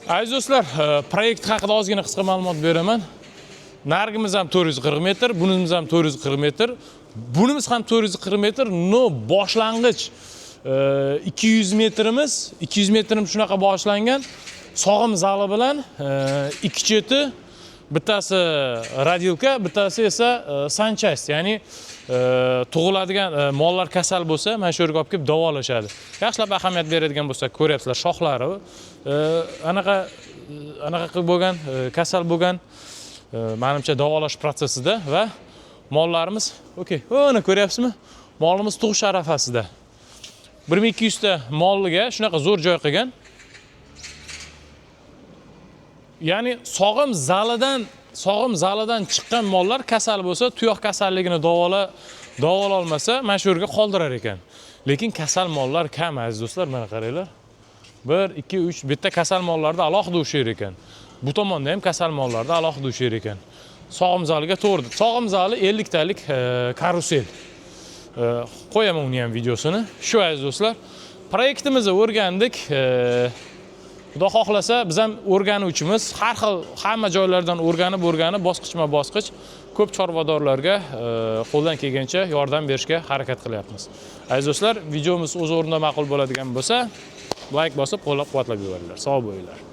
Aziz do'stlar, proyekt haqida ozgina qisqa ma'lumot beraman. Nargimiz ham 440 metr, bunimiz ham 440 metr. Bunimiz ham 440 metr, no boshlang'ich 200 metrimiz, 200 metrim shunaqa boshlangan. Sog'im zali bilan ikki cheti, bittasi radilka, bittasi esa sanchast, ya'ni tug'iladigan mollar kasal bo'lsa, mana shu yerga olib kelib davolashadi. Yaxshilab ahamiyat beradigan bo'lsa, ko'ryapsizlar, shoxlari anaqa qilib bo'lgan, kasal bo'lgan, menimcha davolash protsessida va mollarimiz, okey, uni ko'ryapsizmi? Molimiz tug'ish arafasida. 1200 ta molliga shunaqa zo'r joy qilgan. Ya'ni sog'im zalidan chiqqan mollar kasal bo'lsa, tuyoq kasalligini davololmasa, mana shu yerga qoldirar ekan. Lekin kasal mollar kam, aziz do'stlar, mana qaranglar. 1, 2, 3 bitta kasal mollarda alohida o'shar ekan. Bu tomonda ham kasal mollarda alohida o'shar ekan. Sog'im zaliga to'g'ri. Sog'im zali 50 talik karusel. Qo'yaman uni ham videosini. Shu aziz do'stlar, proyektimizni o'rgandik. Xudo xohlasa biz ham o'rganuvchimiz, har xil hamma joylardan o'rganib bosqichma-bosqich ko'p chorvadorlarga qo'ldan kelgancha yordam berishga harakat qilyapmiz. Aziz do'stlar, videomiz o'z o'rnida ma'qul bo'ladigan bo'lsa, like bosib qo'llab-quvvatlab yuboringlar. Sog' bo'linglar.